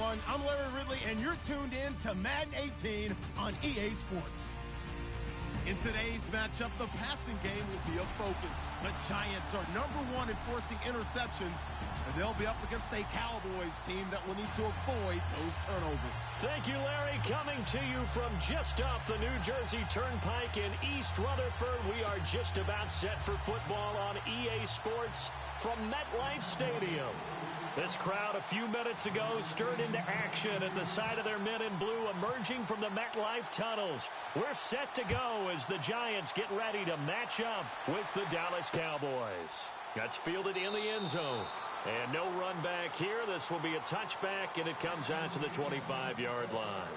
everyone. I'm Larry Ridley, and you're tuned in to Madden 18 on EA Sports. In today's matchup, the passing game will be a focus. The Giants are #1 in forcing interceptions, and they'll be up against a Cowboys team that will need to avoid those turnovers. Thank you, Larry. Coming to you from just off the New Jersey Turnpike in East Rutherford, we are just about set for football on EA Sports from MetLife Stadium. This crowd a few minutes ago stirred into action at the side of their men in blue emerging from the MetLife tunnels. We're set to go as the Giants get ready to match up with the Dallas Cowboys. That's fielded in the end zone. And no run back here. This will be a touchback, and it comes out to the 25-yard line.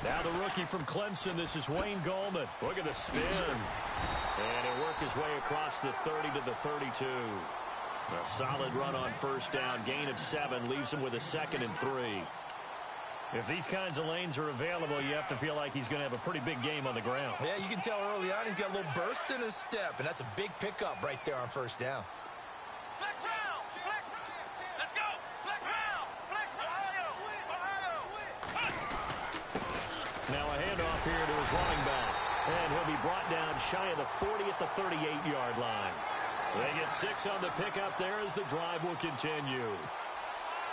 Now the rookie from Clemson, this is Wayne Gallman. Look at the spin. And he'll work his way across the 30 to the 32. A solid run on first down. Gain of 7 leaves him with a 2nd and 3. If these kinds of lanes are available, you have to feel like he's going to have a pretty big game on the ground. Yeah, you can tell early on he's got a little burst in his step, and that's a big pickup right there on first down. Now a handoff here to his running back. And he'll be brought down shy of the 40 at the 38-yard line. They get 6 on the pickup there as the drive will continue.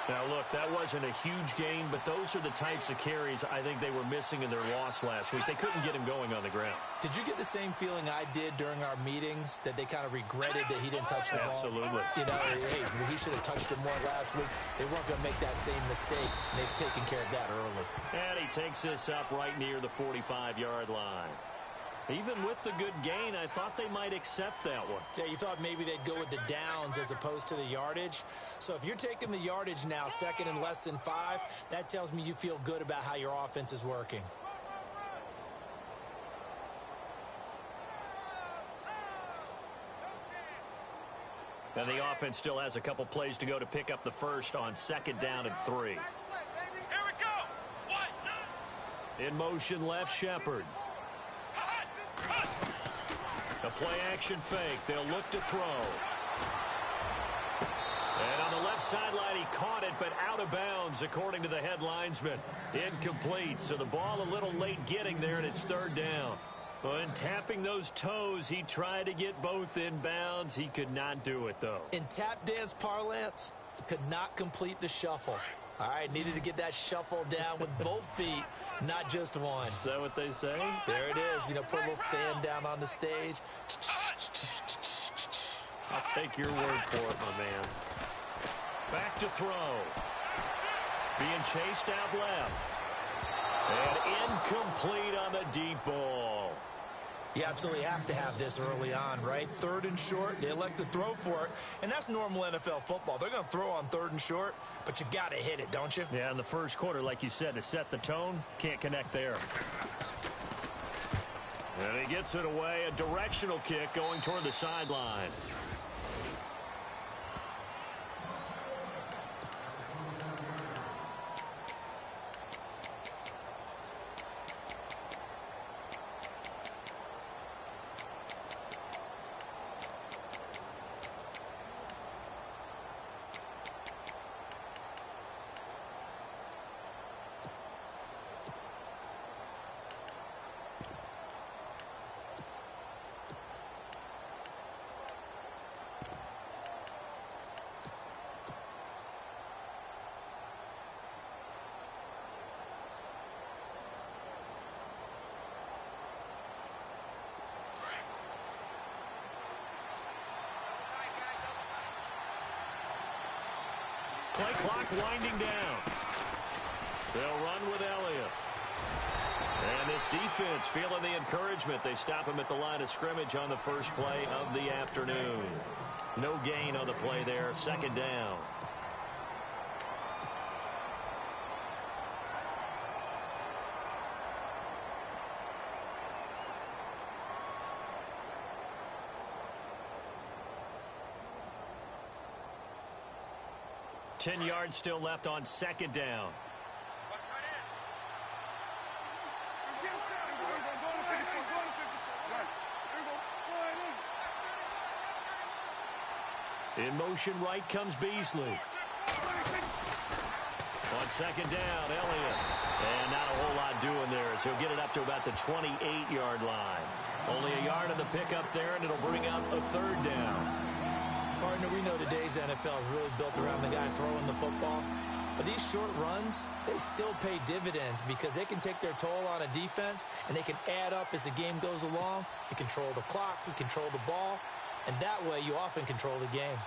Now, look, that wasn't a huge gain, but those are the types of carries I think they were missing in their loss last week. They couldn't get him going on the ground. Did you get the same feeling I did during our meetings, that they kind of regretted that he didn't touch the ball? Absolutely. You know, hey, he should have touched it more last week. They weren't going to make that same mistake, and they've taken care of that early. And he takes this up right near the 45-yard line. Even with the good gain, I thought they might accept that one. Yeah, you thought maybe they'd go with the downs as opposed to the yardage. So if you're taking the yardage now, 2nd and less than 5, that tells me you feel good about how your offense is working. And the offense still has a couple plays to go to pick up the first on 2nd down and 3. Here we go. In motion, left Shepard. A play-action fake. They'll look to throw. And on the left sideline, he caught it, but out of bounds, according to the head linesman. Incomplete, so the ball a little late getting there, and it's 3rd down. When tapping those toes, he tried to get both in bounds. He could not do it, though. In tap dance parlance, could not complete the shuffle. All right, needed to get that shuffle down with both feet, not just one. Is that what they say? There it is. You know, put a little sand down on the stage. I'll take your word for it, my man. Back to throw. Being chased out left. And incomplete on the deep ball. You absolutely have to have this early on, right? 3rd and short, they elect to throw for it, and that's normal NFL football. They're going to throw on 3rd and short, but you've got to hit it, don't you? Yeah, in the first quarter, like you said, to set the tone, can't connect there. And he gets it away, a directional kick going toward the sideline. Play clock winding down. They'll run with Elliott. And this defense feeling the encouragement. They stop him at the line of scrimmage on the first play of the afternoon. No gain on the play there. Second down. Ten yards still left on second down. In motion right comes Beasley. On second down, Elliott. And not a whole lot doing there as he'll get it up to about the 28-yard line. Only a yard on the pickup there, and it'll bring out a third down. Partner, we know today's NFL is really built around the guy throwing the football. But these short runs, they still pay dividends because they can take their toll on a defense, and they can add up as the game goes along. You control the clock, you control the ball, and that way you often control the game.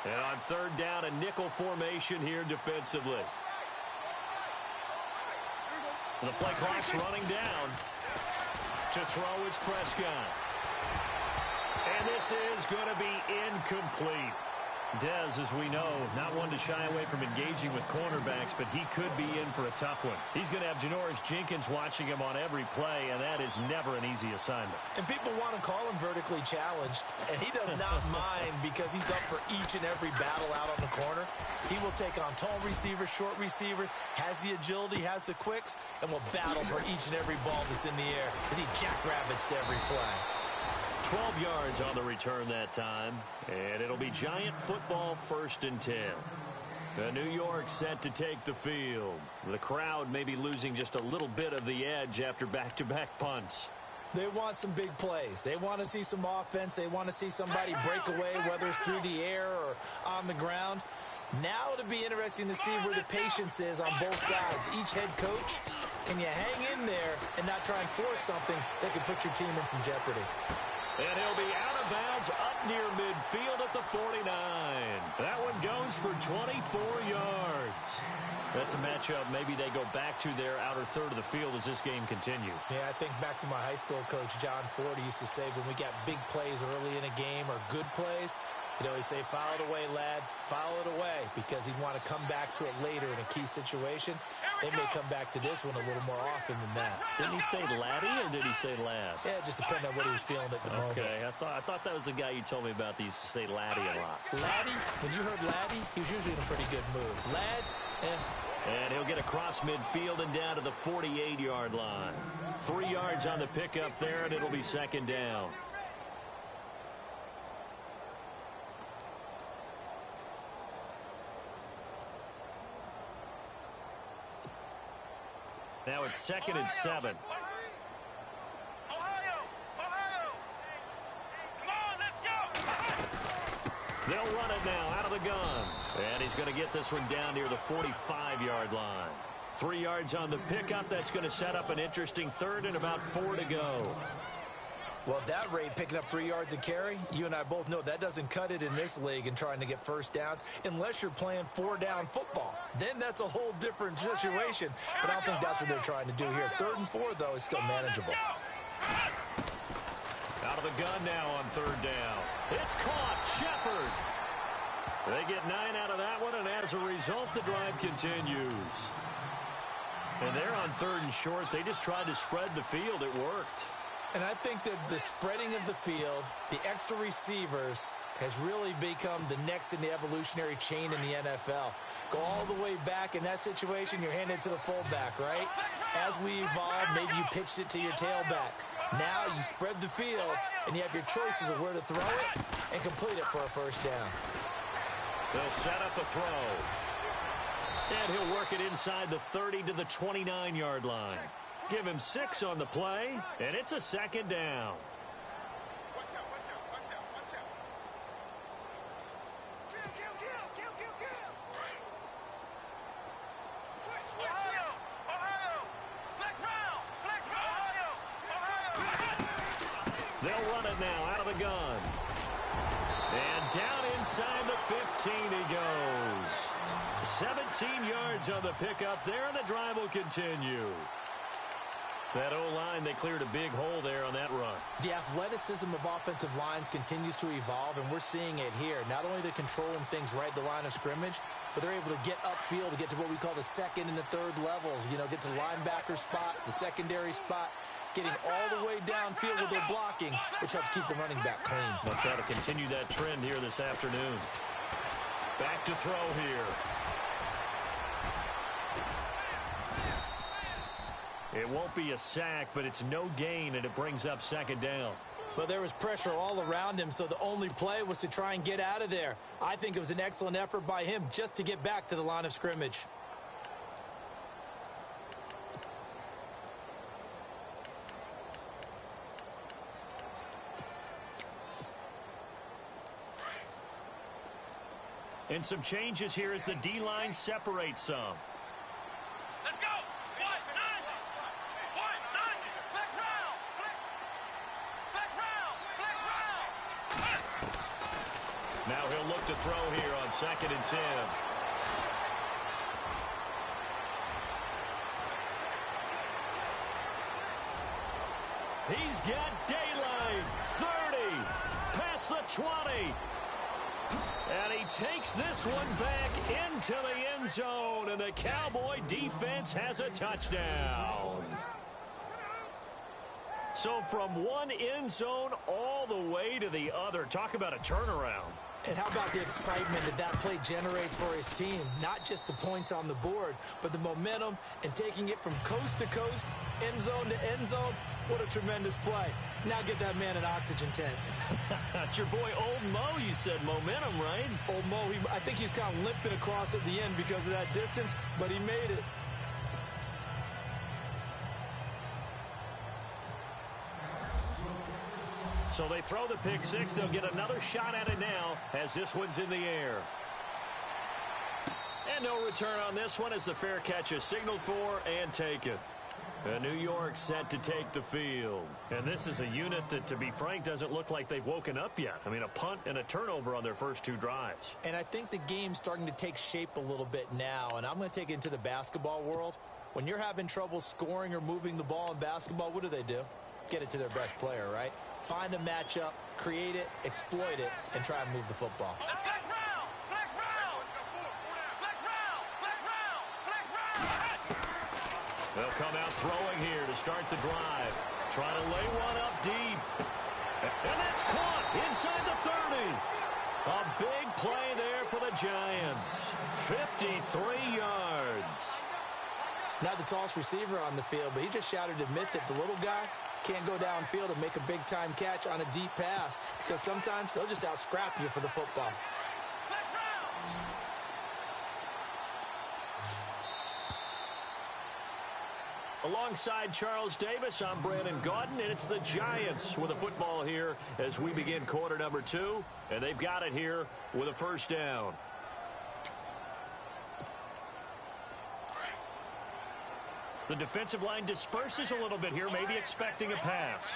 And on third down, a nickel formation here defensively. The play clock's running down. To throw is Prescott. And this is going to be incomplete. Dez, as we know, not one to shy away from engaging with cornerbacks, but he could be in for a tough one. He's going to have Janoris Jenkins watching him on every play, and that is never an easy assignment. And people want to call him vertically challenged, and he does not mind because he's up for each and every battle out on the corner. He will take on tall receivers, short receivers, has the agility, has the quicks, and will battle for each and every ball that's in the air as he jackrabbits to every play. 12 yards on the return that time, and it'll be Giant football 1st and 10. New York set to take the field. The crowd may be losing just a little bit of the edge after back-to-back punts. They want some big plays. They want to see some offense. They want to see somebody break away, whether it's through the air or on the ground. Now it'll be interesting to see where the patience is on both sides. Each head coach, can you hang in there and not try and force something that could put your team in some jeopardy? And he'll be out of bounds up near midfield at the 49. That one goes for 24 yards. That's a matchup. Maybe they go back to their outer third of the field as this game continues. Yeah, I think back to my high school coach, John Ford. He used to say when we got big plays early in a game or good plays, he'd always say, foul it away, lad, foul it away, because he'd want to come back to it later in a key situation. They may come back to this one a little more often than that. Didn't he say laddie or did he say lad? Yeah, it just depended on what he was feeling at the moment. Okay, I thought that was the guy you told me about that used to say laddie a lot. Laddie, when you heard laddie, he was usually in a pretty good mood. Lad, And he'll get across midfield and down to the 48-yard line. 3 yards on the pickup there, and it'll be second down. Now it's 2nd and 7. They'll run it now out of the gun. And he's going to get this one down near the 45-yard line. 3 yards on the pickup. That's going to set up an interesting third and about 4 to go. Well, at that rate, picking up 3 yards a carry, you and I both know that doesn't cut it in this league and trying to get first downs unless you're playing 4-down football. Then that's a whole different situation. But I don't think that's what they're trying to do here. 3rd and 4, though, is still manageable. Out of the gun now on 3rd down. It's caught. Shepard. They get 9 out of that one, and as a result, the drive continues. And they're on 3rd and short. They just tried to spread the field. It worked. And I think that the spreading of the field, the extra receivers, has really become the next in the evolutionary chain in the NFL. Go all the way back in that situation, you're handed to the fullback, right? As we evolve, maybe you pitched it to your tailback. Now you spread the field, and you have your choices of where to throw it and complete it for a first down. They'll set up a throw. And he'll work it inside the 30 to the 29-yard line. Give him 6 on the play, and it's a second down. They'll run it now out of the gun. And down inside the 15 he goes. 17 yards on the pickup there, and the drive will continue. That O-line, they cleared a big hole there on that run. The athleticism of offensive lines continues to evolve, and we're seeing it here. Not only they're controlling things right at the line of scrimmage, but they're able to get upfield to get to what we call the second and the third levels. You know, get to linebacker spot, the secondary spot, getting all the way downfield with their blocking, which helps keep the running back clean. They'll try to continue that trend here this afternoon. Back to throw here. It won't be a sack, but it's no gain, and it brings up second down. But there was pressure all around him, so the only play was to try and get out of there. I think it was an excellent effort by him just to get back to the line of scrimmage. And some changes here as the D-line separates some. Let's go! Now he'll look to throw here on 2nd and 10. He's got daylight. 30. Past the 20. And he takes this one back into the end zone, and the Cowboy defense has a touchdown. So from one end zone all the way to the other. Talk about a turnaround. And how about the excitement that that play generates for his team? Not just the points on the board, but the momentum and taking it from coast to coast, end zone to end zone. What a tremendous play. Now get that man an oxygen tent. That's your boy Old Mo, you said. Momentum, right? Old Mo, I think he's kind of limping across at the end because of that distance, but he made it. So they throw the pick six. They'll get another shot at it now as this one's in the air. And no return on this one as the fair catch is signaled for and taken. And New York set to take the field. And this is a unit that, to be frank, doesn't look like they've woken up yet. I mean, a punt and a turnover on their first two drives. And I think the game's starting to take shape a little bit now. And I'm going to take it into the basketball world. When you're having trouble scoring or moving the ball in basketball, what do? Get it to their best player, right? Find a matchup, create it, exploit it, and try and move the football. They'll come out throwing here to start the drive. Try to lay one up deep. And that's caught inside the 30. A big play there for the Giants. 53 yards. Not the tallest receiver on the field, but he just shouted a myth that the little guy can't go downfield and make a big-time catch on a deep pass because sometimes they'll just out-scrap you for the football. Alongside Charles Davis, I'm Brandon Gaudin, and it's the Giants with a football here as we begin quarter number 2, and they've got it here with a first down. The defensive line disperses a little bit here, maybe expecting a pass.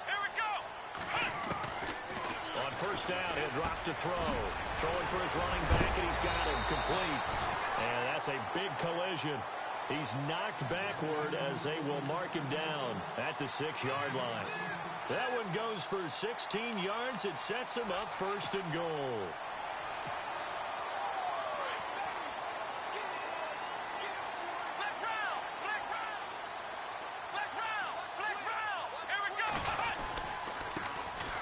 Here we go. On first down, he'll drop to throw. Throwing for his running back, and he's got him complete. And that's a big collision. He's knocked backward as they will mark him down at the 6-yard line. That one goes for 16 yards. It sets him up first and goal.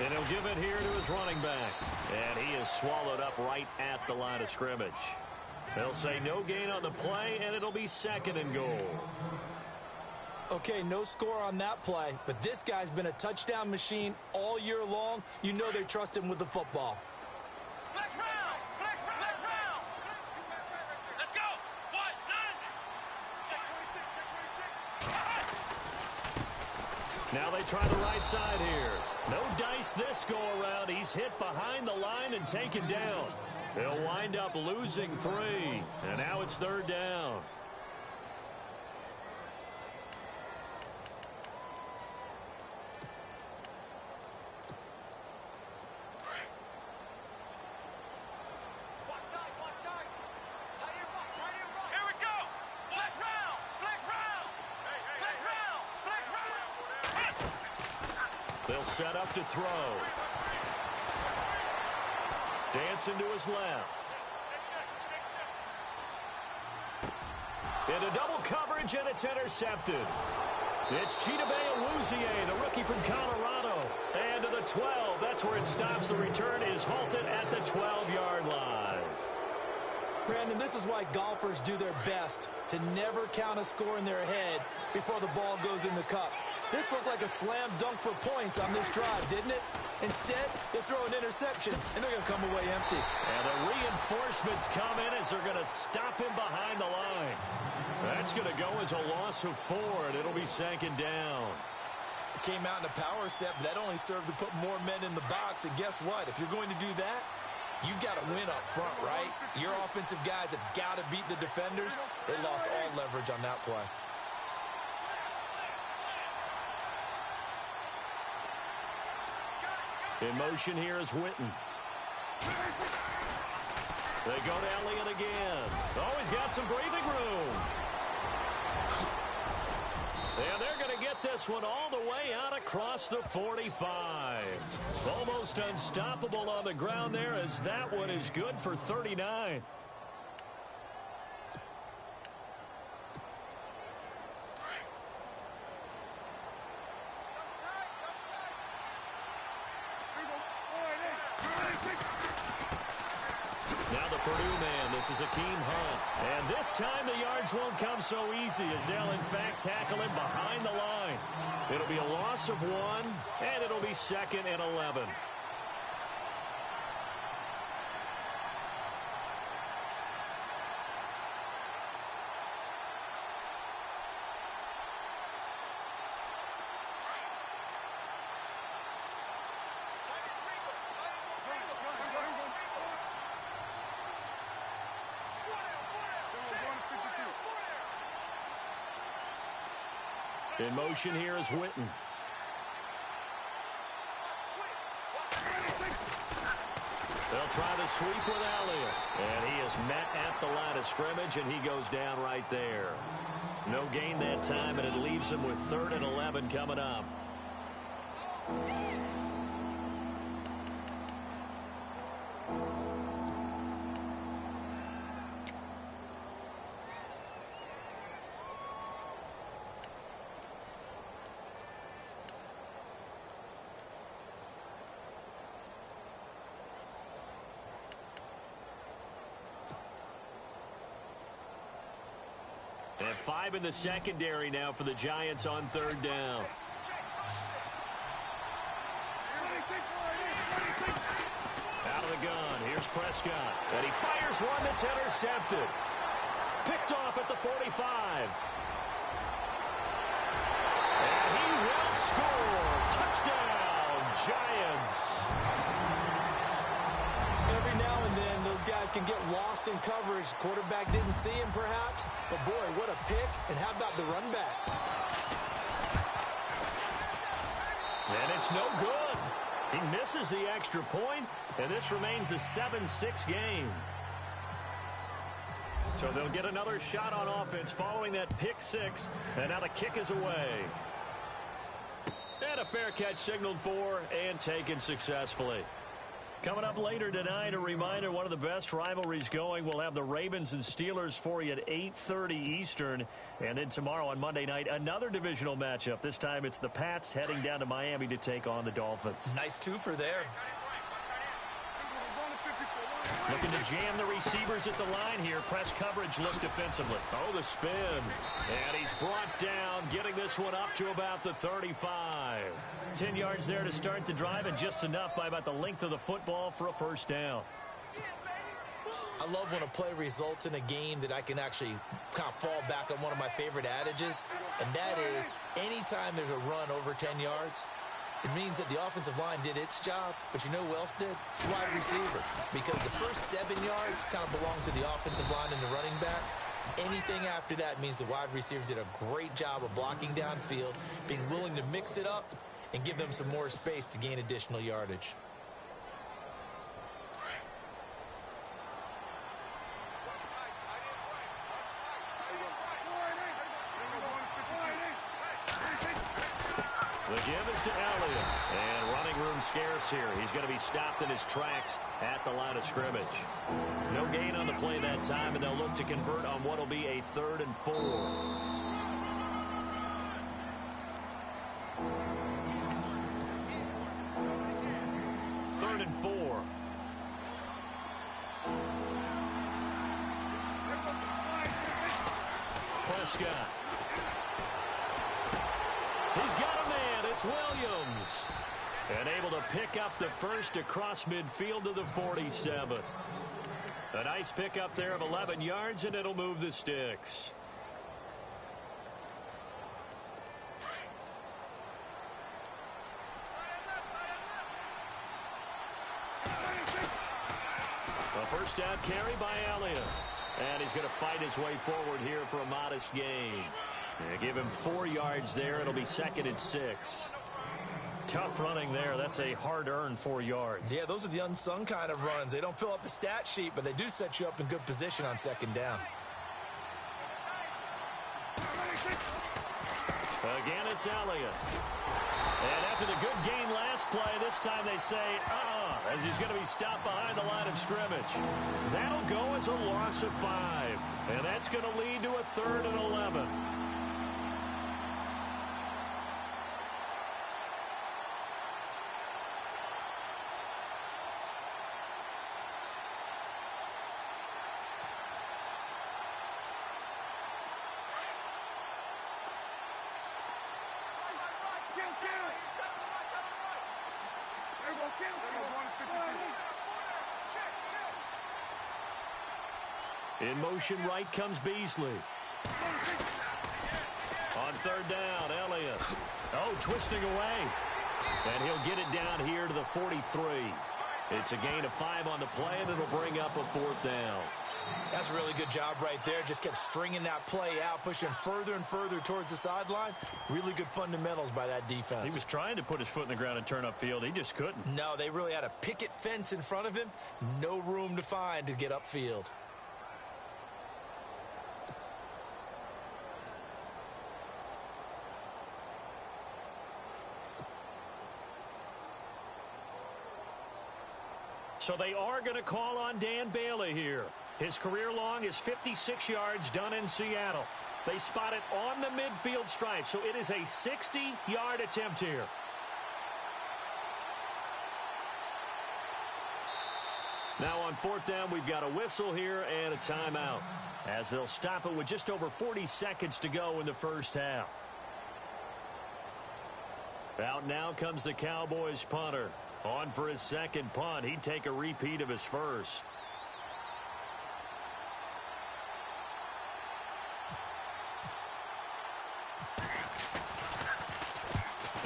And he'll give it here to his running back. And he is swallowed up right at the line of scrimmage. They'll say no gain on the play, and it'll be second and goal. Okay, no score on that play, but this guy's been a touchdown machine all year long. You know they trust him with the football. Flex round. Let's go. 1, 9. Now they try the right side here. No dice this go around. He's hit behind the line and taken down. They'll wind up losing 3, and now it's third down. They'll set up to throw. Dancing to his left. Into double coverage, and it's intercepted. It's Chidobe Awuzie, the rookie from Colorado. And to the 12. That's where it stops. The return is halted at the 12-yard line. Brandon, this is why golfers do their best to never count a score in their head before the ball goes in the cup. This looked like a slam dunk for points on this drive, didn't it? Instead, they throw an interception, and they're going to come away empty. And the reinforcements come in as they're going to stop him behind the line. That's going to go as a loss of 4, and it'll be second down. It came out in a power set, but that only served to put more men in the box. And guess what? If you're going to do that, you've got to win up front, right? Your offensive guys have got to beat the defenders. They lost all leverage on that play. In motion here is Witten. They go to Elliott again. Oh, he's got some breathing room. And they're going to get this one all the way out across the 45. Almost unstoppable on the ground there, as that one is good for 39. Now the Purdue man, this is Akeem Hunt. And this time the yards won't come so easy, as they'll in fact tackle him behind the line. It'll be a loss of 1, and it'll be second and 11. In motion here is Witten. They'll try to sweep with Elliott. And he is met at the line of scrimmage, and he goes down right there. No gain that time, and it leaves him with 3rd and 11 coming up. And 5 in the secondary now for the Giants on 3rd down. Out of the gun, here's Prescott. And he fires one that's intercepted. Picked off at the 45. And he will score. Touchdown, Giants. Every now and then, those guys can get lost in coverage. Quarterback didn't see him, perhaps. But, boy, what a pick. And how about the run back? And it's no good. He misses the extra point, and this remains a 7-6 game. So they'll get another shot on offense following that pick 6, and now the kick is away. And a fair catch signaled for and taken successfully. Coming up later tonight, a reminder, one of the best rivalries going. We'll have the Ravens and Steelers for you at 8:30 Eastern. And then tomorrow on Monday night, another divisional matchup. This time it's the Pats heading down to Miami to take on the Dolphins. Nice twofer there. Looking to jam the receivers at the line here. Press coverage look defensively. Oh, the spin. And he's brought down, getting this one up to about the 35. 10 yards there to start the drive, and just enough by about the length of the football for a first down. I love when a play results in a game that I can actually kind of fall back on one of my favorite adages, and that is anytime there's a run over 10 yards, it means that the offensive line did its job, but you know who else did? Wide receiver. Because the first 7 yards kind of belong to the offensive line and the running back. Anything after that means the wide receivers did a great job of blocking downfield, being willing to mix it up, and give them some more space to gain additional yardage. The give is to Elliott. And running room scarce here. He's going to be stopped in his tracks at the line of scrimmage. No gain on the play that time, and they'll look to convert on what will be a 3rd and 4. 3rd and 4. Prescott. He's got a man. It's Williams. And able to pick up the first across midfield to the 47. A nice pickup there of 11 yards, and it'll move the sticks. A first down carry by Elliott. And he's going to fight his way forward here for a modest gain. They give him 4 yards there. It'll be 2nd and 6. Tough running there. That's a hard-earned 4 yards. Yeah, those are the unsung kind of runs. They don't fill up the stat sheet, but they do set you up in good position on 2nd down. Again, it's Elliott. And after the good gain last play, this time they say, as he's going to be stopped behind the line of scrimmage. That'll go as a loss of 5. And that's going to lead to a 3rd and 11. In motion right comes Beasley. On 3rd down, Elliott. Oh, twisting away. And he'll get it down here to the 43. It's a gain of 5 on the play, and it'll bring up a 4th down. That's a really good job right there. Just kept stringing that play out, pushing further and further towards the sideline. Really good fundamentals by that defense. He was trying to put his foot in the ground and turn upfield. He just couldn't. No, they really had a picket fence in front of him. No room to find to get upfield. So they are going to call on Dan Bailey here. His career long is 56 yards done in Seattle. They spot it on the midfield stripe, so it is a 60-yard attempt here. Now on 4th down, we've got a whistle here and a timeout, as they'll stop it with just over 40 seconds to go in the first half. Out now comes the Cowboys punter. On for his 2nd punt. He'd take a repeat of his first.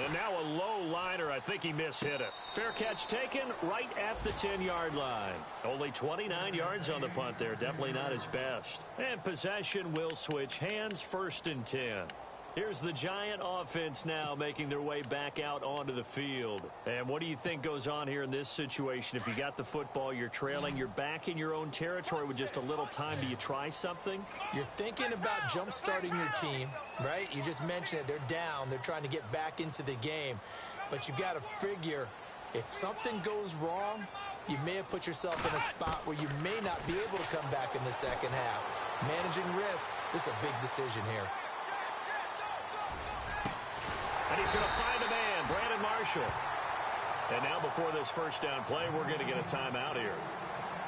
And now a low liner. I think he mishit it. Fair catch taken right at the 10-yard line. Only 29 yards on the punt there. Definitely not his best. And possession will switch hands. 1st and 10. Here's the Giant offense now making their way back out onto the field. And what do you think goes on here in this situation? If you got the football, you're trailing, you're back in your own territory with just a little time. Do you try something? You're thinking about jump-starting your team, right? You just mentioned it. They're down. They're trying to get back into the game. But you've got to figure if something goes wrong, you may have put yourself in a spot where you may not be able to come back in the 2nd half. Managing risk, this is a big decision here. And he's going to find a man, Brandon Marshall. And now before this first down play, we're going to get a timeout here,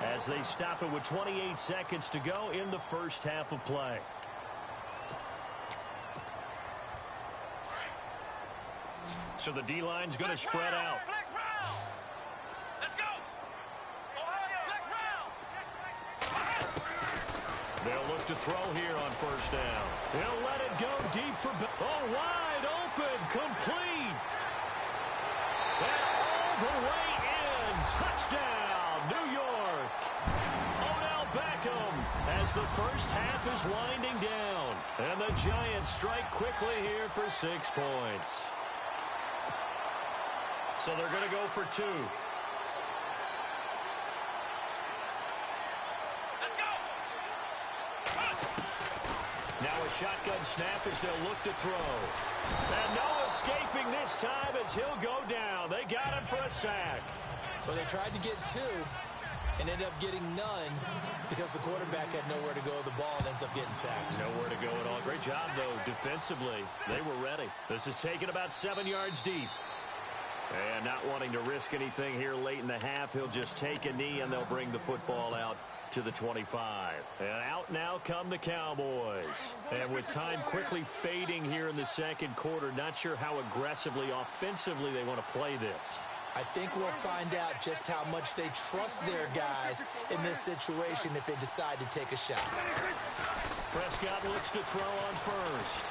as they stop it with 28 seconds to go in the first half of play. So the D-line's going to spread out. They'll look to throw here on 1st down. He'll let it go deep for... Oh, wide open, complete. And all the way in. Touchdown, New York. Odell Beckham as the first half is winding down. And the Giants strike quickly here for 6 points. So they're going to go for 2. Now a a shotgun snap as they'll look to throw. And no escaping this time as he'll go down. They got him for a sack. Well, they tried to get 2 and ended up getting none because the quarterback had nowhere to go with the ball and ends up getting sacked. Nowhere to go at all. Great job, though, defensively. They were ready. This is taken about 7 yards deep. And not wanting to risk anything here late in the half, he'll just take a knee and they'll bring the football out to the 25. And out now come the Cowboys. And with time quickly fading here in the second quarter, not sure how aggressively, offensively they want to play this. I think we'll find out just how much they trust their guys in this situation if they decide to take a shot. Prescott looks to throw on first.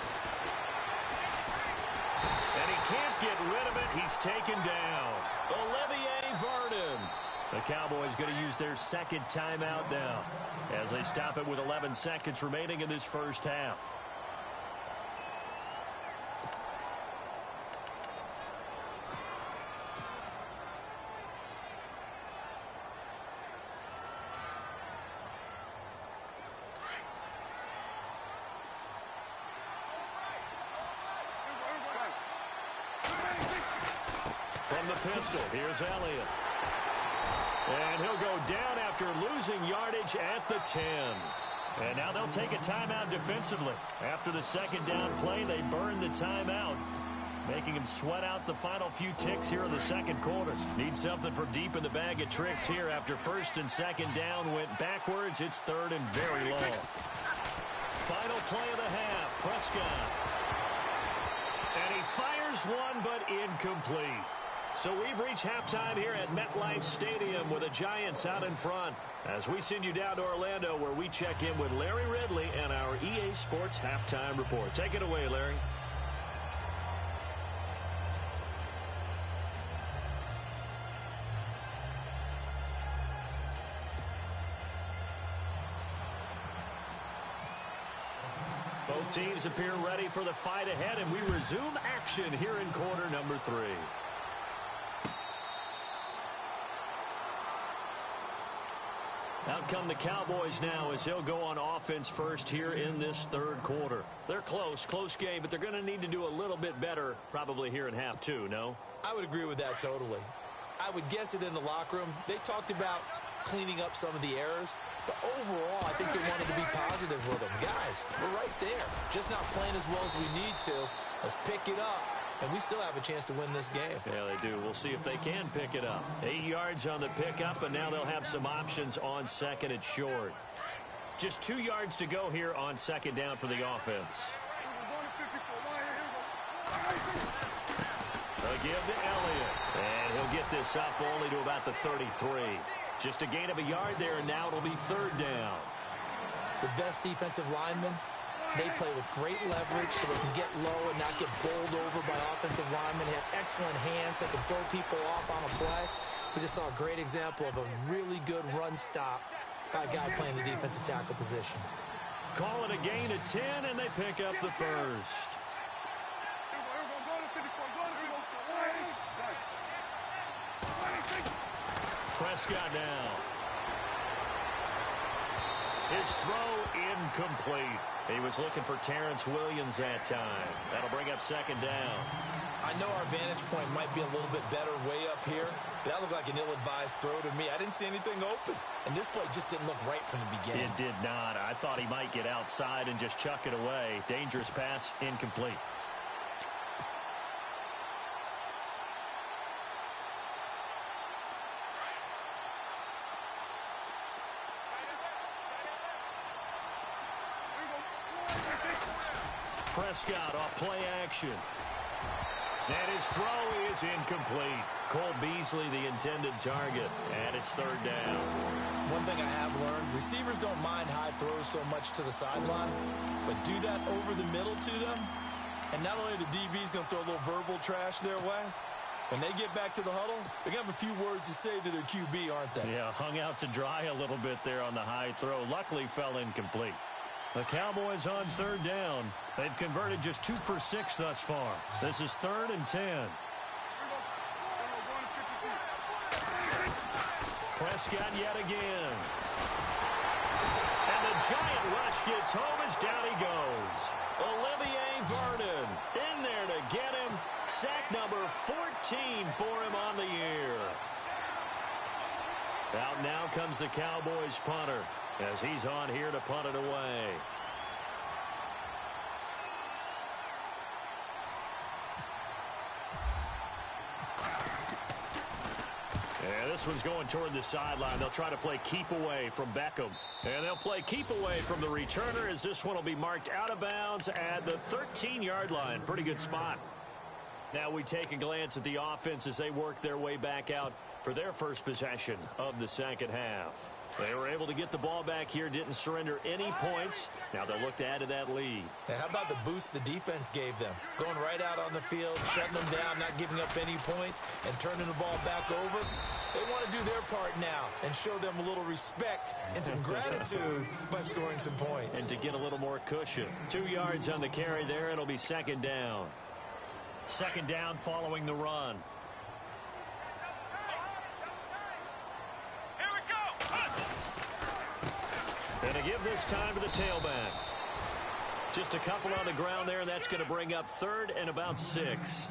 And he can't get rid of it. He's taken down. Olivier Vernon. The Cowboys going to use their second timeout now as they stop it with 11 seconds remaining in this first half. From the pistol, here's Elliott. And he'll go down after losing yardage at the 10. And now they'll take a timeout defensively. After the second down play, they burn the timeout, making him sweat out the final few ticks here in the second quarter. Need something from deep in the bag of tricks here. After first and second down went backwards, it's third and very long. Final play of the half, Prescott. And he fires one, but incomplete. So we've reached halftime here at MetLife Stadium with the Giants out in front as we send you down to Orlando where we check in with Larry Ridley and our EA Sports Halftime Report. Take it away, Larry. Both teams appear ready for the fight ahead, and we resume action here in quarter number 3. Out come the Cowboys now as they'll go on offense first here in this third quarter. They're close game, but they're going to need to do a little bit better probably here in half 2, no? I would agree with that totally. I would guess it in the locker room. They talked about cleaning up some of the errors, but overall, I think they wanted to be positive with them. Guys, we're right there. Just not playing as well as we need to. Let's pick it up. And we still have a chance to win this game. Yeah, they do. We'll see if they can pick it up. 8 yards on the pickup, and now they'll have some options on second and short. Just 2 yards to go here on second down for the offense. They'll give to Elliott. And he'll get this up only to about the 33. Just a gain of a yard there, and now it'll be third down. The best defensive linemen, they play with great leverage so they can get low and not get bowled over by offensive linemen. They have excellent hands. They can throw people off on a play. We just saw a great example of a really good run stop by a guy playing the defensive tackle position. Call it a gain of 10, and they pick up the first. Prescott now. His throw incomplete. He was looking for Terrence Williams that time. That'll bring up second down. I know our vantage point might be a little bit better way up here, but that looked like an ill-advised throw to me. I didn't see anything open, and this play just didn't look right from the beginning. It did not. I thought he might get outside and just chuck it away. Dangerous pass, incomplete. Prescott off play action. And his throw is incomplete. Cole Beasley, the intended target. And it's third down. One thing I have learned, receivers don't mind high throws so much to the sideline, but do that over the middle to them, and not only the DB's going to throw a little verbal trash their way, when they get back to the huddle, they're going to have a few words to say to their QB, aren't they? Yeah, hung out to dry a little bit there on the high throw. Luckily fell incomplete. The Cowboys on third down. They've converted just 2 for 6 thus far. This is 3rd and 10. Prescott yet again. And the giant rush gets home as down he goes. Olivier Vernon in there to get him. Sack number 14 for him on the year. Out now comes the Cowboys punter as he's on here to punt it away. And this one's going toward the sideline. They'll try to play keep away from Beckham. And they'll play keep away from the returner as this one will be marked out of bounds at the 13-yard line. Pretty good spot. Now we take a glance at the offense as they work their way back out for their first possession of the second half. They were able to get the ball back here, didn't surrender any points. Now they'll look to add to that lead. Now, how about the boost the defense gave them? Going right out on the field, shutting them down, not giving up any points, and turning the ball back over. They want to do their part now and show them a little respect and some gratitude by scoring some points. And to get a little more cushion. 2 yards on the carry there. It'll be second down. Second down following the run. And to give this time to the tailback. Just a couple on the ground there, and that's going to bring up third and about 6.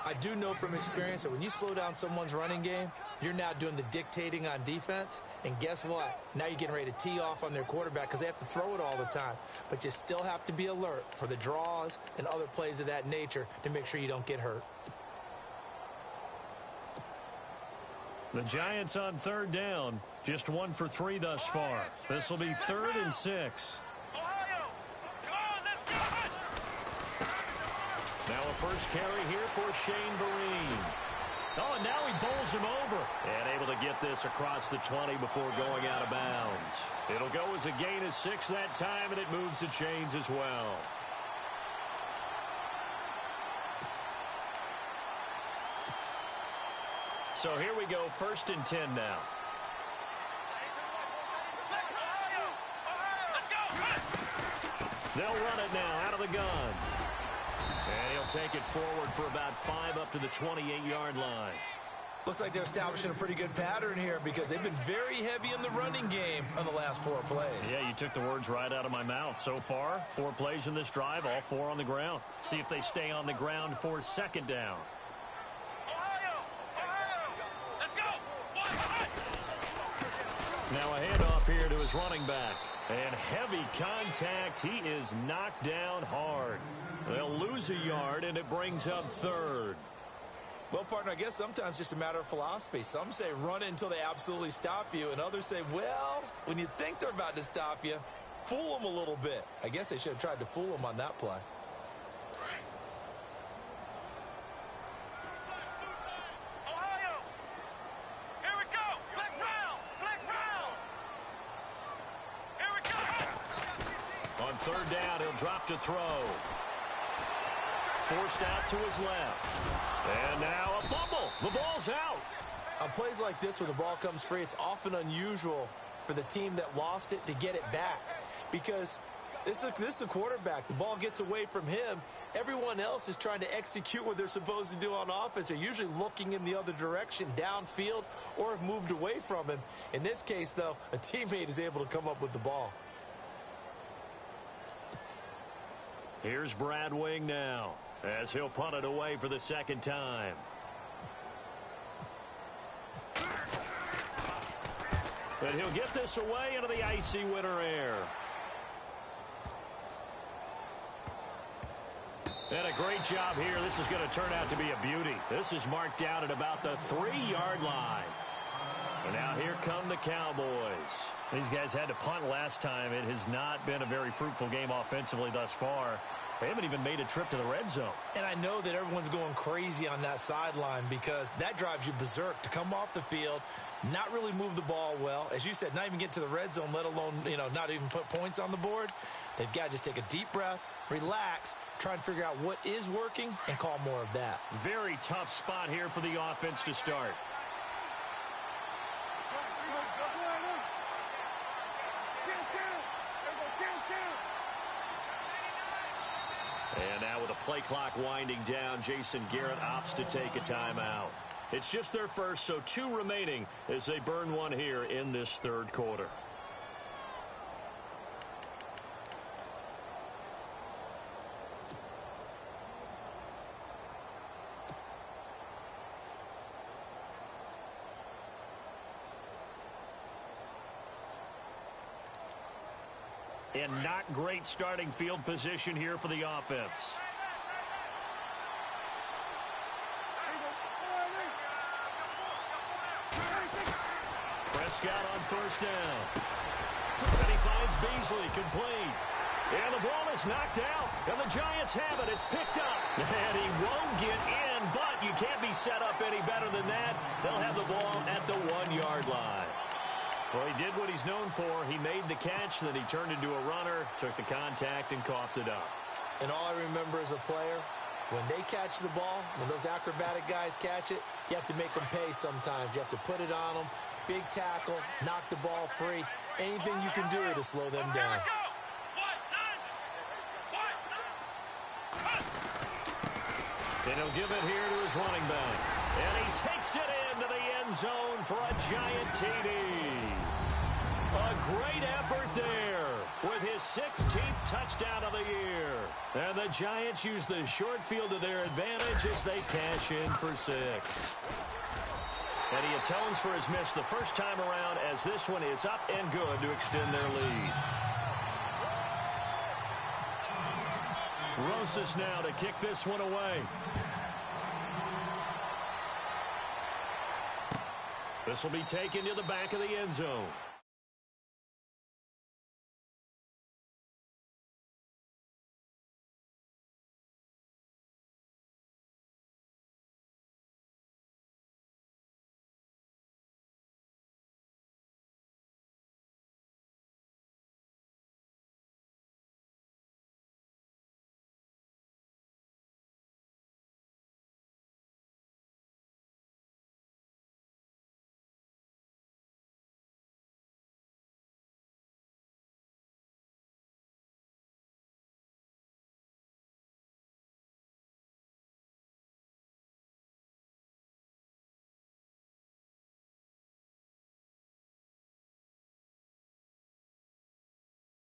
I do know from experience that when you slow down someone's running game, you're now doing the dictating on defense. And guess what? Now you're getting ready to tee off on their quarterback because they have to throw it all the time. But you still have to be alert for the draws and other plays of that nature to make sure you don't get hurt. The Giants on third down. Just 1 for 3 thus far. This will be 3rd and 6. Now a first carry here for Shane Vereen. Oh, and now he bowls him over. And able to get this across the 20 before going out of bounds. It'll go as a gain of 6 that time, and it moves the chains as well. So here we go, 1st and 10 now. They'll run it now out of the gun. And he'll take it forward for about 5 up to the 28-yard line. Looks like they're establishing a pretty good pattern here because they've been very heavy in the running game on the last 4 plays. Yeah, you took the words right out of my mouth. So far, 4 plays in this drive, all 4 on the ground. See if they stay on the ground for second down. Now a handoff here to his running back. And heavy contact. He is knocked down hard. They'll lose a yard, and it brings up 3rd. Well, partner, I guess sometimes it's just a matter of philosophy. Some say run it until they absolutely stop you, and others say, well, when you think they're about to stop you, fool them a little bit. I guess they should have tried to fool them on that play. Third down, he'll drop to throw. Forced out to his left. And now a fumble. The ball's out. On plays like this where the ball comes free, it's often unusual for the team that lost it to get it back. Because this is a quarterback. The ball gets away from him. Everyone else is trying to execute what they're supposed to do on offense. They're usually looking in the other direction, downfield, or have moved away from him. In this case, though, a teammate is able to come up with the ball. Here's Brad Wing now as he'll punt it away for the second time. But he'll get this away into the icy winter air. And a great job here. This is going to turn out to be a beauty. This is marked down at about the 3-yard line. And now here come the Cowboys. These guys had to punt last time. It has not been a very fruitful game offensively thus far. They haven't even made a trip to the red zone. And I know that everyone's going crazy on that sideline because that drives you berserk to come off the field, not really move the ball well. As you said, not even get to the red zone, let alone, not even put points on the board. They've got to just take a deep breath, relax, try and figure out what is working, and call more of that. Very tough spot here for the offense to start. And now with the play clock winding down, Jason Garrett opts to take a timeout. It's just their first, so 2 remaining as they burn one here in this third quarter. And not great starting field position here for the offense. Prescott on first down. And he finds Beasley complete. And the ball is knocked out. And the Giants have it. It's picked up. And he won't get in, but you can't be set up any better than that. They'll have the ball at the 1-yard line. Well, he did what he's known for. He made the catch, then he turned into a runner, took the contact, and coughed it up. And all I remember as a player, when they catch the ball, when those acrobatic guys catch it, you have to make them pay sometimes. You have to put it on them, big tackle, knock the ball free, anything you can do to slow them down. And he'll give it here to his running back. And he takes it into the end zone for a giant TD. A great effort there with his 16th touchdown of the year. And the Giants use the short field to their advantage as they cash in for 6. And he atones for his miss the first time around as this one is up and good to extend their lead. Rosas now to kick this one away. This will be taken to the back of the end zone.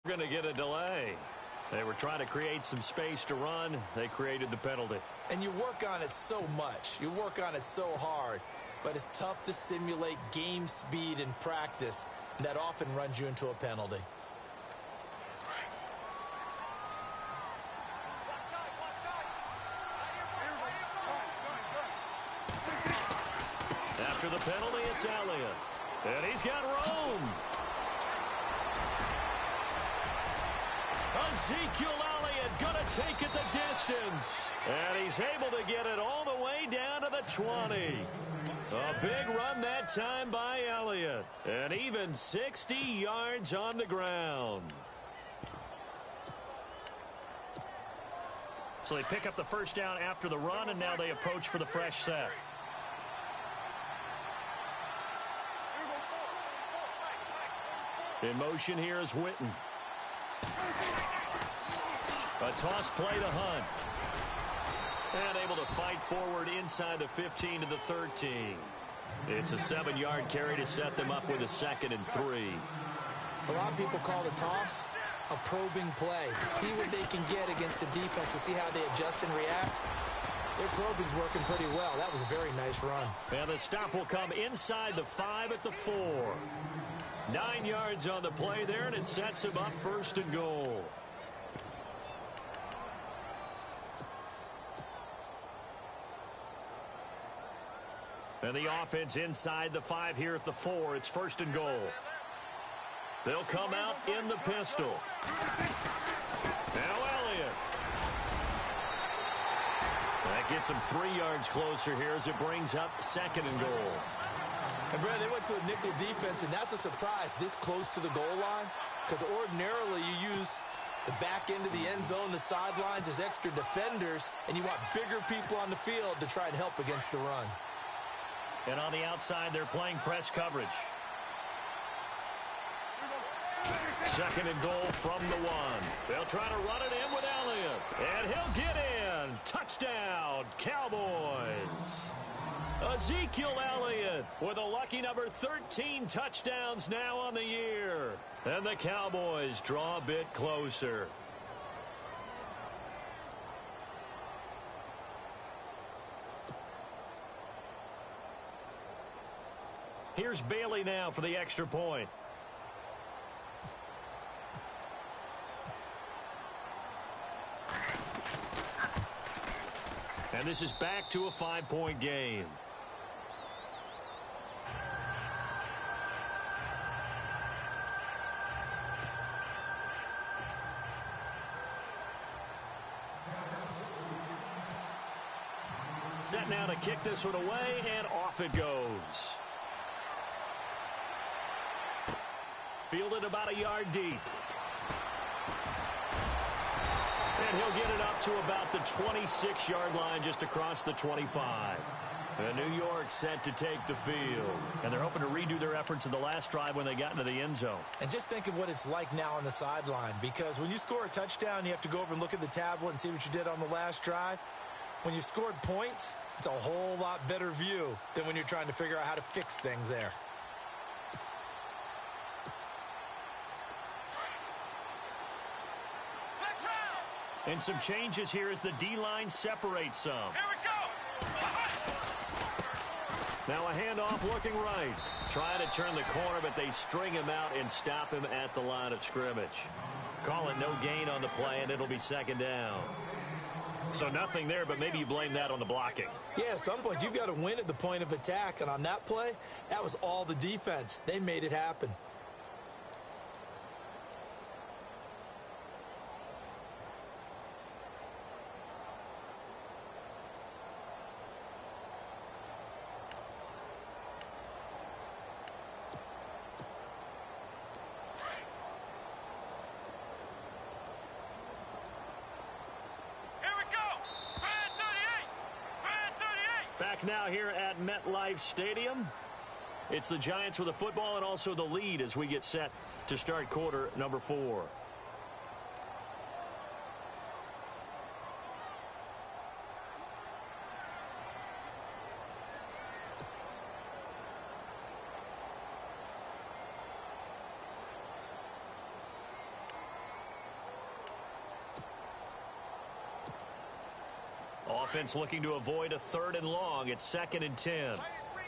Going to get a delay. They were trying to create some space to run. They created the penalty. And you work on it so much. You work on it so hard. But it's tough to simulate game speed in practice. And that often runs you into a penalty. After the penalty, it's Elliott. And he's got room. Ezekiel Elliott going to take it the distance. And he's able to get it all the way down to the 20. A big run that time by Elliott. And even 60 yards on the ground. So they pick up the first down after the run, and now they approach for the fresh set. In motion here is Witten. A toss play to Hunt. And able to fight forward inside the 15 to the 13. It's a 7-yard carry to set them up with a 2nd and 3. A lot of people call the toss a probing play, to see what they can get against the defense, to see how they adjust and react. Their probing's working pretty well. That was a very nice run. And the stop will come inside the 5 at the 4. 9 yards on the play there, and it sets him up 1st and goal. And the offense inside the 5 here at the 4. It's 1st and goal. They'll come out in the pistol. Now Elliott. That gets him 3 yards closer here as it brings up 2nd and goal. And Brad, they went to a nickel defense, and that's a surprise this close to the goal line, because ordinarily you use the back end of the end zone, the sidelines as extra defenders, and you want bigger people on the field to try and help against the run. And on the outside, they're playing press coverage. 2nd and goal from the 1. They'll try to run it in with Elliott. And he'll get in. Touchdown, Cowboys. Ezekiel Elliott with a lucky number 13 touchdowns now on the year. And the Cowboys draw a bit closer. Here's Bailey now for the extra point. And this is back to a 5-point game. Set now to kick this one away, and off it goes. Fielded about a yard deep. And he'll get it up to about the 26-yard line, just across the 25. And New York set to take the field. And they're hoping to redo their efforts in the last drive when they got into the end zone. And just think of what it's like now on the sideline. Because when you score a touchdown, you have to go over and look at the tablet and see what you did on the last drive. When you scored points, it's a whole lot better view than when you're trying to figure out how to fix things there. And some changes here as the D-line separates some. Here we go. Now a handoff looking right. Trying to turn the corner, but they string him out and stop him at the line of scrimmage. Call it no gain on the play, and it'll be second down. So nothing there, but maybe you blame that on the blocking. Yeah, at some point you've got to win at the point of attack, and on that play, that was all the defense. They made it happen. Back now here at MetLife Stadium. It's the Giants with the football and also the lead as we get set to start quarter number 4. Offense looking to avoid a 3rd and long. It's 2nd and 10. Here we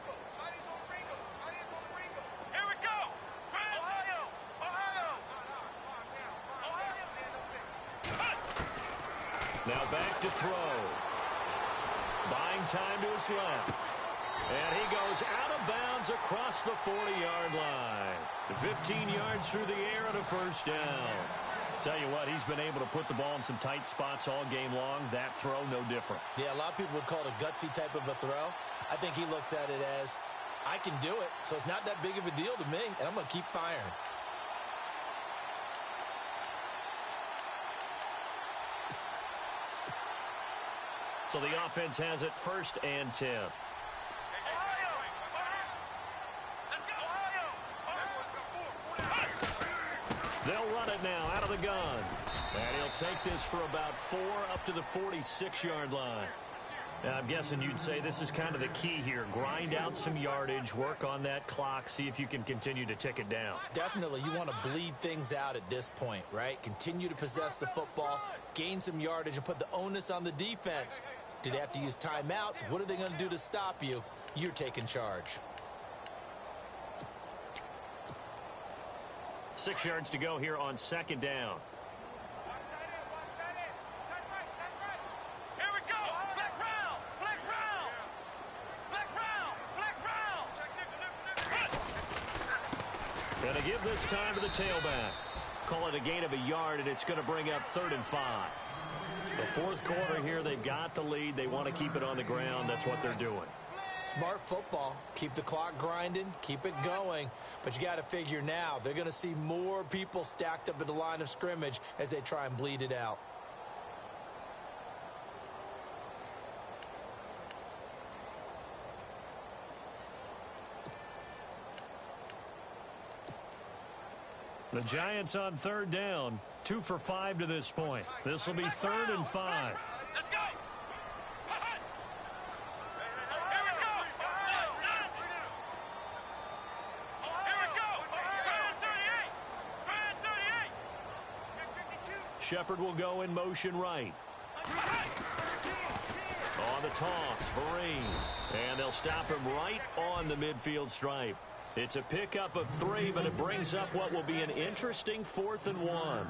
go. Ohio. Now back to throw. Buying time to his left. And he goes out of bounds across the 40-yard line. 15 yards through the air and a first down. Tell you what, he's been able to put the ball in some tight spots all game long. That throw, no different. Yeah, a lot of people would call it a gutsy type of a throw. I think he looks at it as, I can do it, so it's not that big of a deal to me, and I'm going to keep firing. So the offense has it 1st and 10. They'll run it now out of the gun. And he'll take this for about 4 up to the 46-yard line. Now, I'm guessing you'd say this is kind of the key here. Grind out some yardage, work on that clock, see if you can continue to tick it down. Definitely. You want to bleed things out at this point, right? Continue to possess the football, gain some yardage, and put the onus on the defense. Do they have to use timeouts? What are they going to do to stop you? You're taking charge. 6 yards to go here on 2nd down. Here we go. Flex round. Flex round. Flex round. Flex round. Gonna give this time to the tailback. Call it a gain of a yard, and it's going to bring up 3rd and 5. The 4th quarter here, they've got the lead. They want to keep it on the ground. That's what they're doing. Smart football. Keep the clock grinding. Keep it going. But you got to figure now, they're going to see more people stacked up at the line of scrimmage as they try and bleed it out. The Giants on 3rd down. 2 for 5 to this point. This will be 3rd and 5. Let's go. Shepard will go in motion right. On the toss, Vereen. And they'll stop him right on the midfield stripe. It's a pickup of 3, but it brings up what will be an interesting 4th and 1.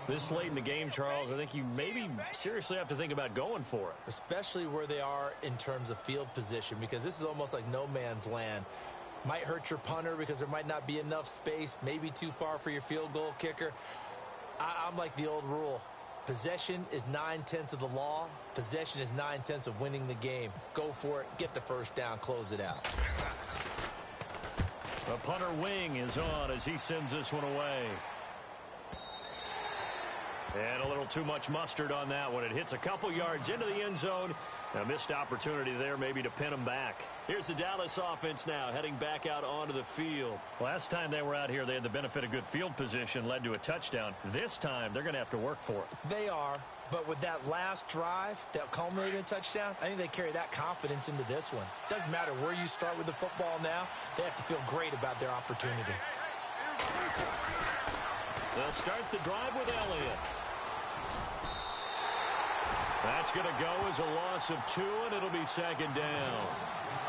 This late in the game, Charles, I think you maybe seriously have to think about going for it. Especially where they are in terms of field position, because this is almost like no man's land. Might hurt your punter because there might not be enough space, maybe too far for your field goal kicker. I'm like the old rule. Possession is 9/10 of the law. Possession is 9/10 of winning the game. Go for it. Get the first down. Close it out. The punter wing is on as he sends this one away. And a little too much mustard on that one. It hits a couple yards into the end zone. A missed opportunity there maybe to pin him back. Here's the Dallas offense now heading back out onto the field. Last time they were out here, they had the benefit of good field position, led to a touchdown. This time, they're going to have to work for it. They are, but with that last drive that culminated in a touchdown, I think they carry that confidence into this one. Doesn't matter where you start with the football now, they have to feel great about their opportunity. They'll start the drive with Elliott. That's going to go as a loss of 2, and it'll be second down.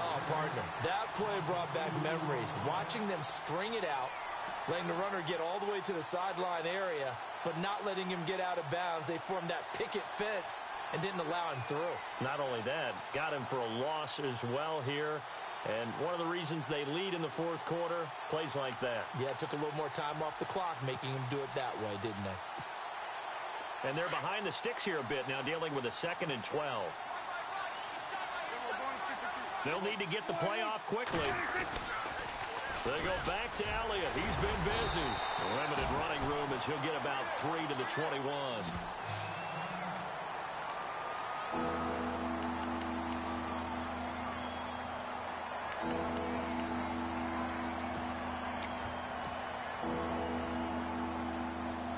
Oh, partner, that play brought back memories. Watching them string it out, letting the runner get all the way to the sideline area, but not letting him get out of bounds. They formed that picket fence and didn't allow him through. Not only that, got him for a loss as well here. And one of the reasons they lead in the fourth quarter, plays like that. Yeah, it took a little more time off the clock, making him do it that way, didn't they? And they're behind the sticks here a bit now, dealing with a 2nd and 12. They'll need to get the play off quickly. They go back to Elliott. He's been busy. Limited running room as he'll get about 3 to the 21.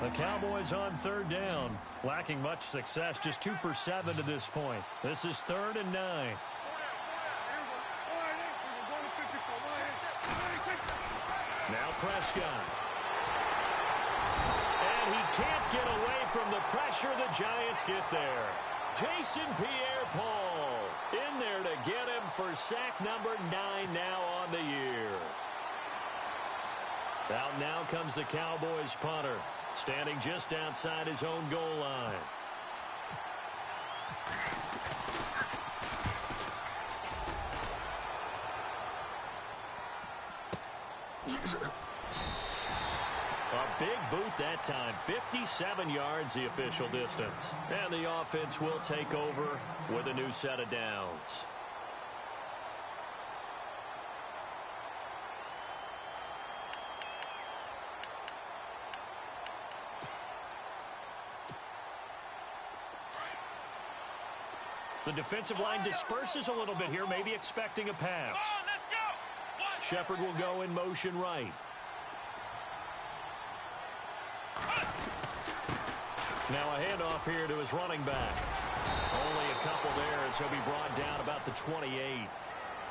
The Cowboys on 3rd down. Lacking much success, just 2 for 7 to this point. This is 3rd and 9. Now Prescott. And he can't get away from the pressure. The Giants get there. Jason Pierre-Paul in there to get him for sack number 9 now on the year. Out now comes the Cowboys punter, standing just outside his own goal line. A big boot that time. 57 yards the official distance. And the offense will take over with a new set of downs. The defensive line disperses a little bit here, maybe expecting a pass. Shepard will go in motion right. Now a handoff here to his running back. Only a couple there as he'll be brought down about the 28.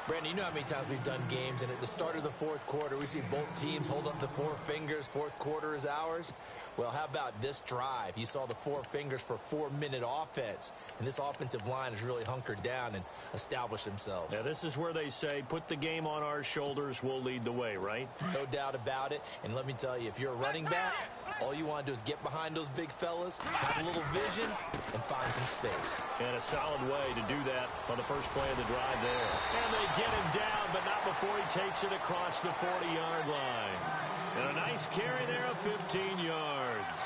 Brandon, you know how many times we've done games, and at the start of the fourth quarter, we see both teams hold up the 4 fingers. Fourth quarter is ours. Well, how about this drive? You saw the 4 fingers for 4-minute offense, and this offensive line has really hunkered down and established themselves. Now, this is where they say, put the game on our shoulders, we'll lead the way, right? No doubt about it, and let me tell you, if you're a running back, all you want to do is get behind those big fellas, have a little vision, and find some space. And a solid way to do that on the first play of the drive there. And they get him down, but not before he takes it across the 40-yard line. And a nice carry there of 15 yards.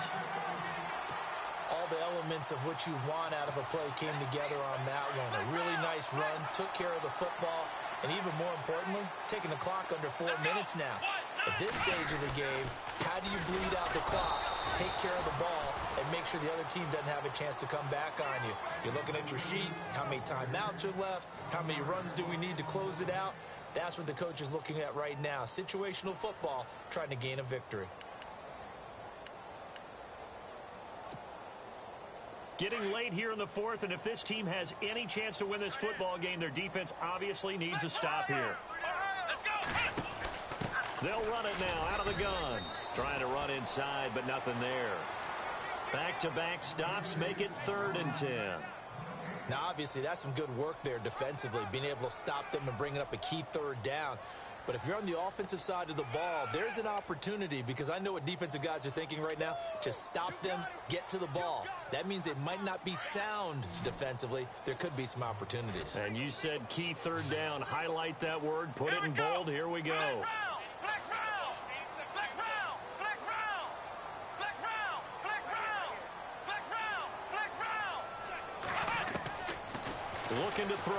All the elements of what you want out of a play came together on that one. A really nice run, took care of the football, and even more importantly, taking the clock under 4 minutes now. At this stage of the game, how do you bleed out the clock, take care of the ball, and make sure the other team doesn't have a chance to come back on you? You're looking at your sheet, how many timeouts are left, how many runs do we need to close it out? That's what the coach is looking at right now. Situational football, trying to gain a victory. Getting late here in the fourth, and if this team has any chance to win this football game, their defense obviously needs a stop here. They'll run it now out of the gun. Trying to run inside, but nothing there. Back-to-back stops make it 3rd and 10. Now, obviously, that's some good work there defensively, being able to stop them and bringing up a key 3rd down. But if you're on the offensive side of the ball, there's an opportunity, because I know what defensive guys are thinking right now. Just stop them, get to the ball. That means they might not be sound defensively. There could be some opportunities. And you said key third down. Highlight that word. Put it in bold. Here we go. Looking to throw.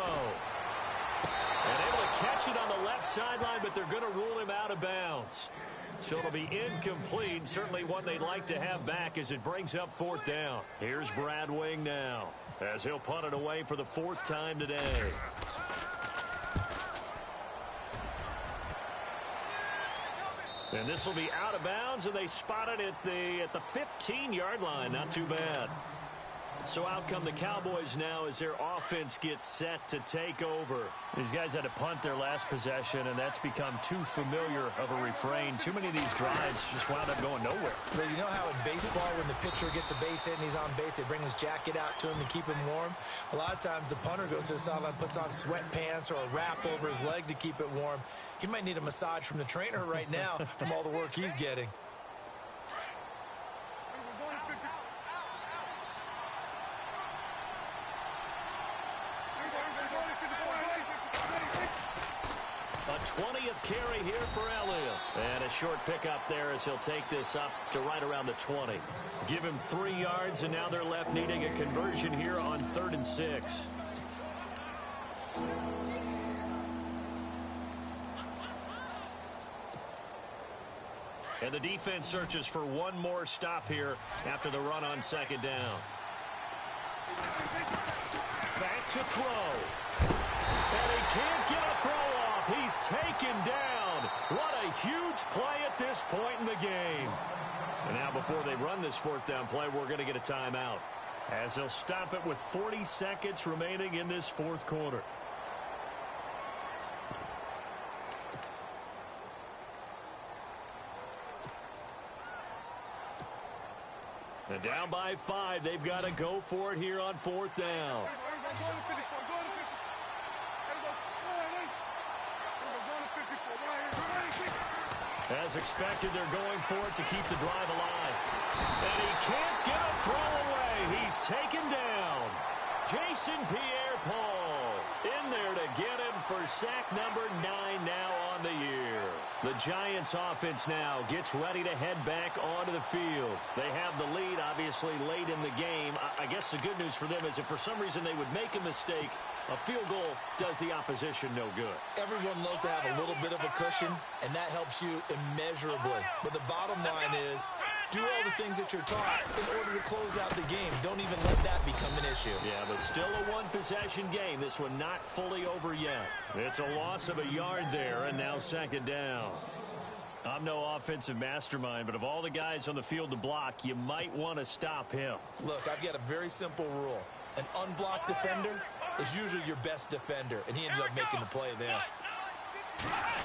And able to catch it on the left sideline, but they're going to rule him out of bounds. So it'll be incomplete. Certainly one they'd like to have back as it brings up fourth down. Here's Brad Wing now, as he'll punt it away for the fourth time today. And this will be out of bounds, and they spot it at the 15-yard line. Not too bad. So out come the Cowboys now as their offense gets set to take over. These guys had to punt their last possession, and that's become too familiar of a refrain. Too many of these drives just wound up going nowhere. But you know how in baseball, when the pitcher gets a base hit and he's on base, they bring his jacket out to him to keep him warm? A lot of times the punter goes to the sideline, puts on sweatpants or a wrap over his leg to keep it warm. He might need a massage from the trainer right now from all the work he's getting. A 20th carry here for Elliott. And a short pickup there as he'll take this up to right around the 20. Give him 3 yards, and now they're left needing a conversion here on 3rd and 6. And the defense searches for one more stop here after the run on 2nd down. Back to throw. And he can't get a throw off. He's taken down. What a huge play at this point in the game. And now before they run this 4th down play, we're going to get a timeout, as they'll stop it with 40 seconds remaining in this 4th quarter. And down by 5, they've got to go for it here on 4th down. As expected, they're going for it to keep the drive alive. And he can't get a throw away. He's taken down. Jason Pierre-Paul in there to get him for sack number 9 now on the year. The Giants offense now gets ready to head back onto the field. They have the lead, obviously, late in the game. I guess the good news for them is if for some reason they would make a mistake, a field goal does the opposition no good. Everyone loves to have a little bit of a cushion, and that helps you immeasurably. But the bottom line is, do all the things that you're taught in order to close out the game. Don't even let that become an issue. Yeah, but still a one-possession game. This one not fully over yet. It's a loss of a yard there, and now 2nd down. I'm no offensive mastermind, but of all the guys on the field to block, you might want to stop him. Look, I've got a very simple rule. An unblocked defender is usually your best defender, and he ended up making the play there.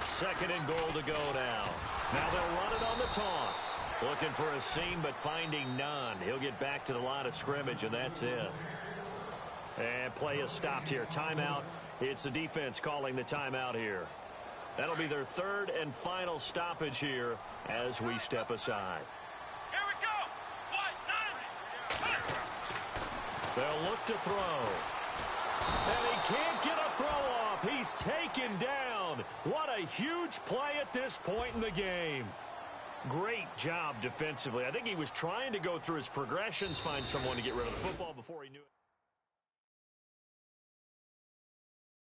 2nd and goal to go now. Now they'll run it on the toss. Looking for a seam, but finding none. He'll get back to the line of scrimmage, and that's it. And play is stopped here. Timeout. It's the defense calling the timeout here. That'll be their 3rd and final stoppage here as we step aside. Here we go. They'll look to throw. And he can't get a throw off. He's taken down. What a huge play at this point in the game. Great job defensively. I think he was trying to go through his progressions, find someone to get rid of the football before he knew it.